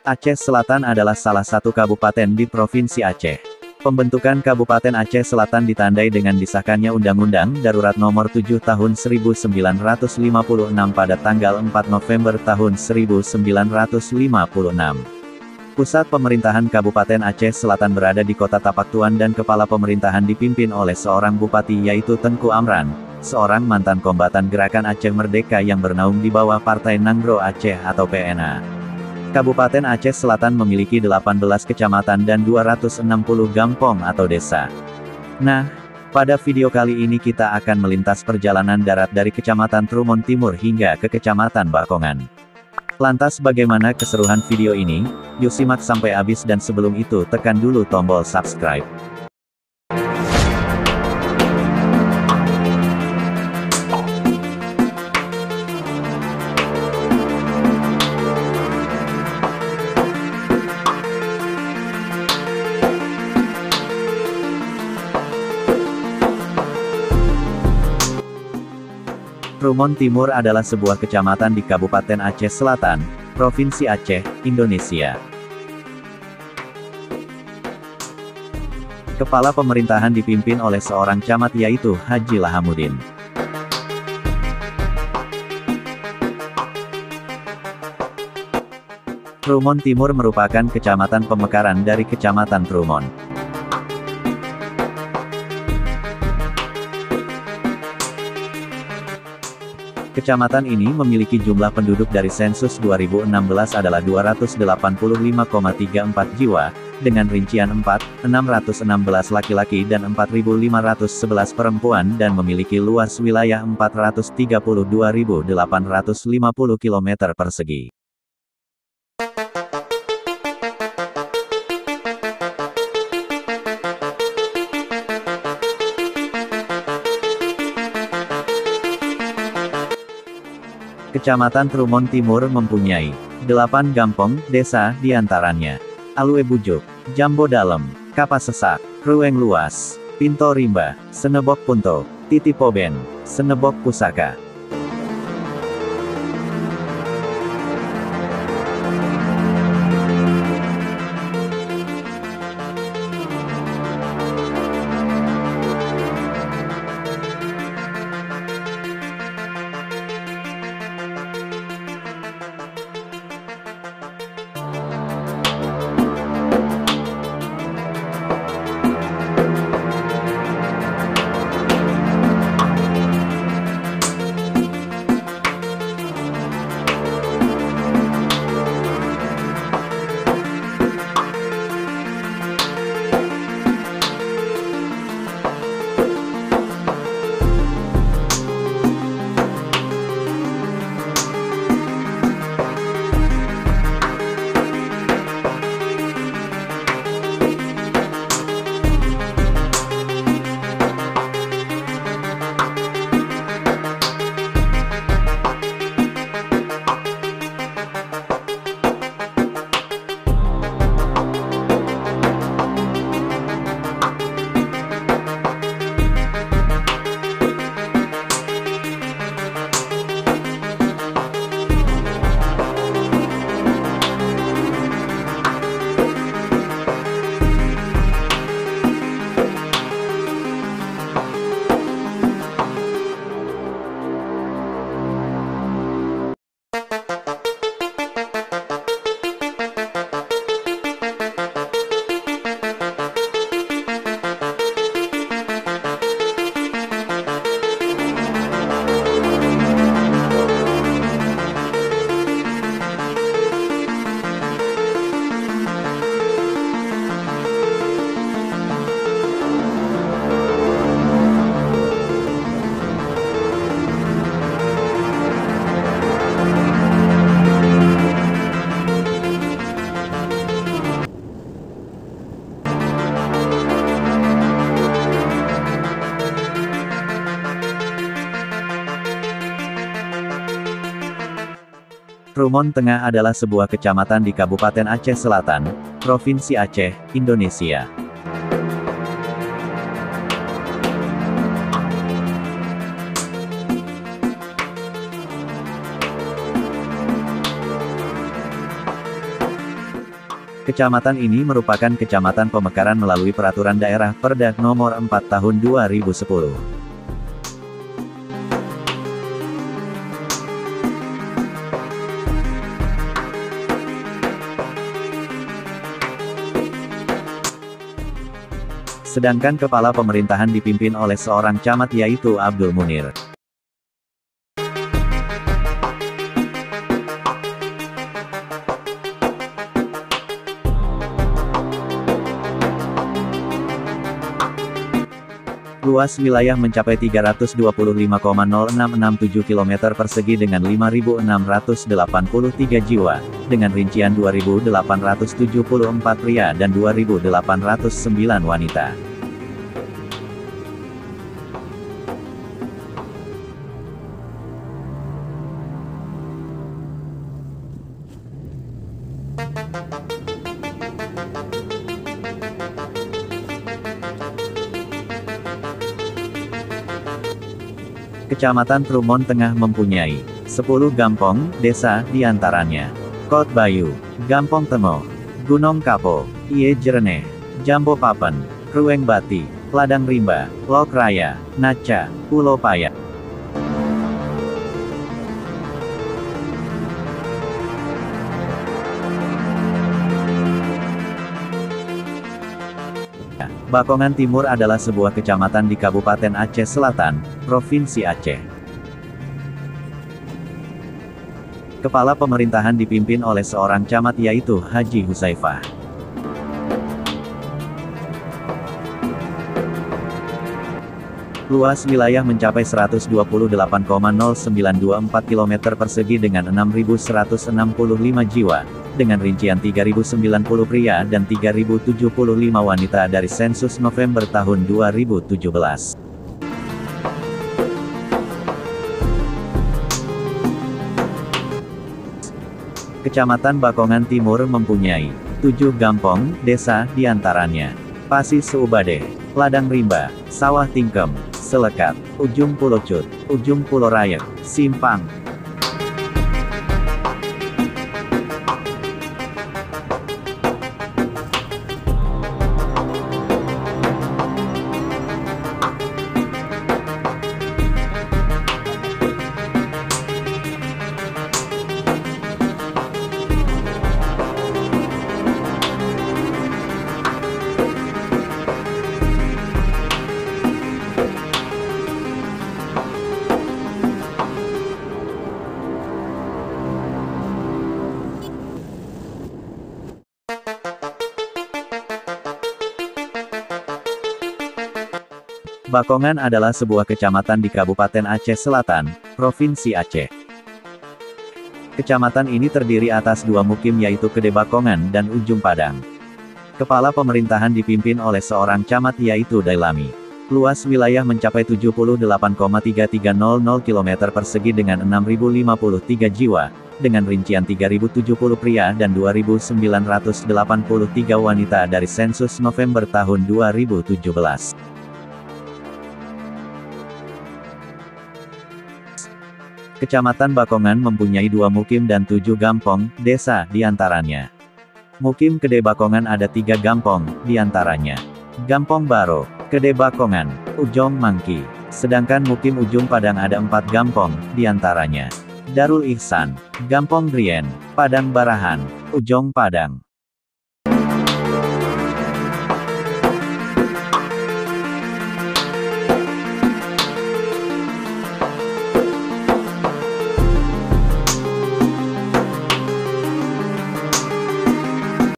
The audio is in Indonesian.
Aceh Selatan adalah salah satu kabupaten di Provinsi Aceh. Pembentukan Kabupaten Aceh Selatan ditandai dengan disahkannya Undang-Undang Darurat Nomor 7 Tahun 1956 pada tanggal 4 November tahun 1956. Pusat pemerintahan Kabupaten Aceh Selatan berada di Kota Tapak Tuan dan kepala pemerintahan dipimpin oleh seorang bupati yaitu Tengku Amran, seorang mantan kombatan Gerakan Aceh Merdeka yang bernaung di bawah Partai Nanggro Aceh atau PNA. Kabupaten Aceh Selatan memiliki 18 kecamatan dan 260 gampong atau desa. Nah, pada video kali ini kita akan melintas perjalanan darat dari Kecamatan Trumon Timur hingga ke Kecamatan Bakongan. Lantas bagaimana keseruan video ini? Yuk simak sampai habis dan sebelum itu tekan dulu tombol subscribe. Trumon Timur adalah sebuah kecamatan di Kabupaten Aceh Selatan, Provinsi Aceh, Indonesia. Kepala pemerintahan dipimpin oleh seorang camat yaitu Haji Lahamuddin. Trumon Timur merupakan kecamatan pemekaran dari Kecamatan Trumon. Kecamatan ini memiliki jumlah penduduk dari sensus 2016 adalah 285,34 jiwa, dengan rincian 4.616 laki-laki dan 4.511 perempuan dan memiliki luas wilayah 432.850 km persegi. Kecamatan Trumon Timur mempunyai 8 gampong, desa, diantaranya Alue Bujuk, Jambo Dalem, Kapasesak, Rueng Luas, Pinto Rimba, Senebok Punto, Titipoben, Senebok Pusaka. Trumon Tengah adalah sebuah kecamatan di Kabupaten Aceh Selatan, Provinsi Aceh, Indonesia. Kecamatan ini merupakan kecamatan pemekaran melalui Peraturan Daerah Perda Nomor 4 Tahun 2010. Sedangkan kepala pemerintahan dipimpin oleh seorang camat yaitu Abdul Munir. Luas wilayah mencapai 325,0667 km persegi dengan 5.683 jiwa, dengan rincian 2.874 pria dan 2.809 wanita. Kecamatan Trumon Tengah mempunyai 10 gampong, desa, diantaranya Kot Bayu, Gampong Temo, Gunung Kapo, Iye Jerene, Jambo Papen, Rueng Bati, Ladang Rimba, Lok Raya, Naca, Pulau Paya. Bakongan Timur adalah sebuah kecamatan di Kabupaten Aceh Selatan, Provinsi Aceh. Kepala pemerintahan dipimpin oleh seorang camat yaitu Haji Husaifah. Luas wilayah mencapai 128,0924 km persegi dengan 6.165 jiwa, dengan rincian 3.090 pria dan 3.075 wanita dari sensus November tahun 2017. Kecamatan Bakongan Timur mempunyai 7 gampong, desa, diantaranya Pasi Seubade, Ladang Rimba, Sawah Tingkem, Selekat, Ujung Pulau Cut, Ujung Pulau Rayak, Simpang. Bakongan adalah sebuah kecamatan di Kabupaten Aceh Selatan, Provinsi Aceh. Kecamatan ini terdiri atas 2 mukim yaitu Kede Bakongan dan Ujung Padang. Kepala pemerintahan dipimpin oleh seorang camat yaitu Dailami. Luas wilayah mencapai 78,3300 km persegi dengan 6.053 jiwa, dengan rincian 3.070 pria dan 2.983 wanita dari sensus November tahun 2017. Kecamatan Bakongan mempunyai 2 mukim dan 7 gampong, desa, diantaranya. Mukim Kede Bakongan ada 3 gampong, diantaranya Gampong Baro, Kede Bakongan, Ujong Mangki. Sedangkan mukim Ujung Padang ada 4 gampong, diantaranya Darul Ihsan, Gampong Drien, Padang Barahan, Ujong Padang.